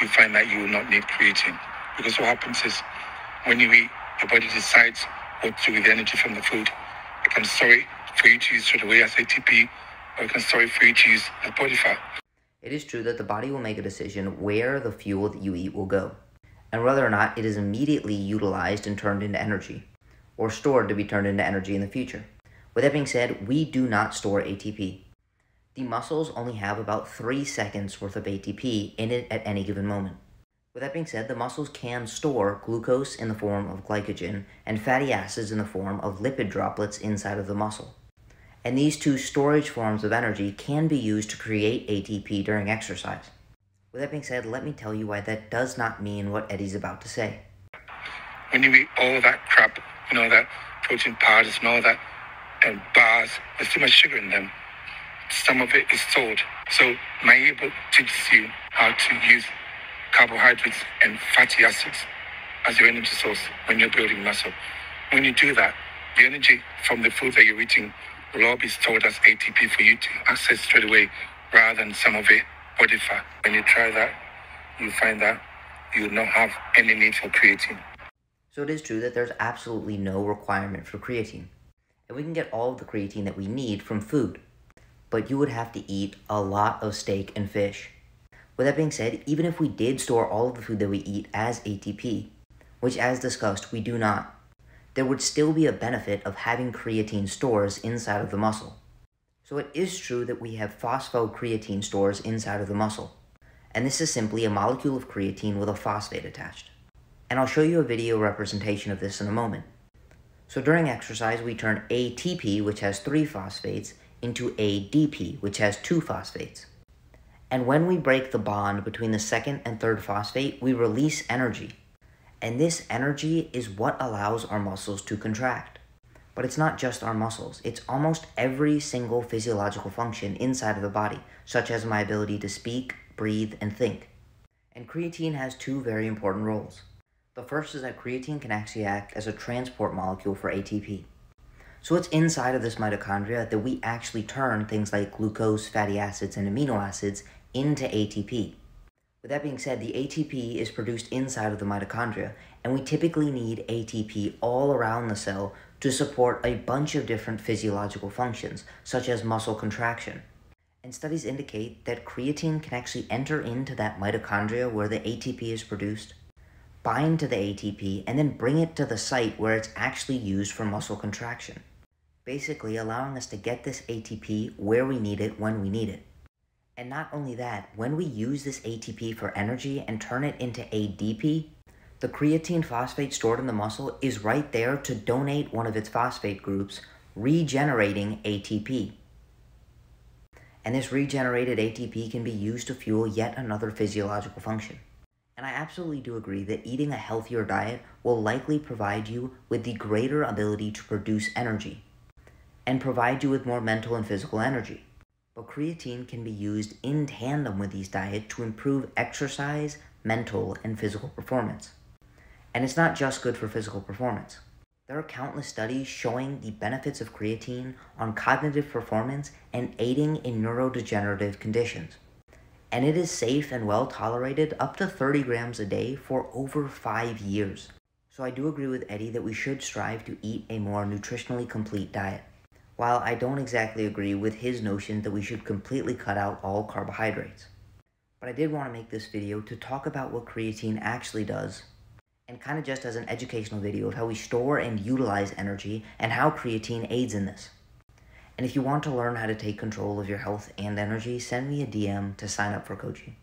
you find that you will not need creatine. Because what happens is when you eat, your body decides what to do with the energy from the food. It can store it for you to use straight away as ATP, or it can store it for you to use as body fat. It is true that the body will make a decision where the fuel that you eat will go, and whether or not it is immediately utilized and turned into energy, or stored to be turned into energy in the future. With that being said, we do not store ATP. The muscles only have about 3 seconds worth of ATP in it at any given moment. With that being said, the muscles can store glucose in the form of glycogen and fatty acids in the form of lipid droplets inside of the muscle. And these two storage forms of energy can be used to create ATP during exercise. With that being said, let me tell you why that does not mean what Eddie's about to say. When you eat all that crap, that protein powders and all that, and bars, there's too much sugar in them. Some of it is stored. So my ebook teaches you how to use carbohydrates and fatty acids as your energy source when you're building muscle. When you do that, the energy from the food that you're eating will all be stored as ATP for you to access straight away rather than some of it body fat. When you try that, you find that you will not have any need for creatine. So it is true that there's absolutely no requirement for creatine. And we can get all of the creatine that we need from food. But you would have to eat a lot of steak and fish. With that being said, even if we did store all of the food that we eat as ATP, which as discussed we do not, there would still be a benefit of having creatine stores inside of the muscle. So it is true that we have phosphocreatine stores inside of the muscle, and this is simply a molecule of creatine with a phosphate attached. And I'll show you a video representation of this in a moment. So during exercise, we turn ATP, which has 3 phosphates, into ADP, which has 2 phosphates. And when we break the bond between the second and third phosphate, we release energy. And this energy is what allows our muscles to contract. But it's not just our muscles, it's almost every single physiological function inside of the body, such as my ability to speak, breathe, and think. And creatine has 2 very important roles. The first is that creatine can actually act as a transport molecule for ATP. So it's inside of this mitochondria that we actually turn things like glucose, fatty acids, and amino acids into ATP. With that being said, the ATP is produced inside of the mitochondria, and we typically need ATP all around the cell to support a bunch of different physiological functions, such as muscle contraction. And studies indicate that creatine can actually enter into that mitochondria where the ATP is produced, bind to the ATP, and then bring it to the site where it's actually used for muscle contraction, basically allowing us to get this ATP where we need it when we need it. And not only that, when we use this ATP for energy and turn it into ADP, the creatine phosphate stored in the muscle is right there to donate one of its phosphate groups, regenerating ATP. And this regenerated ATP can be used to fuel yet another physiological function. And I absolutely do agree that eating a healthier diet will likely provide you with the greater ability to produce energy, and provide you with more mental and physical energy. But creatine can be used in tandem with these diets to improve exercise, mental, and physical performance. And it's not just good for physical performance. There are countless studies showing the benefits of creatine on cognitive performance and aiding in neurodegenerative conditions. And it is safe and well tolerated up to 30 grams a day for over 5 years. So I do agree with Eddie that we should strive to eat a more nutritionally complete diet. While I don't exactly agree with his notion that we should completely cut out all carbohydrates. But I did want to make this video to talk about what creatine actually does, and kind of just as an educational video of how we store and utilize energy and how creatine aids in this. And if you want to learn how to take control of your health and energy, send me a DM to sign up for coaching.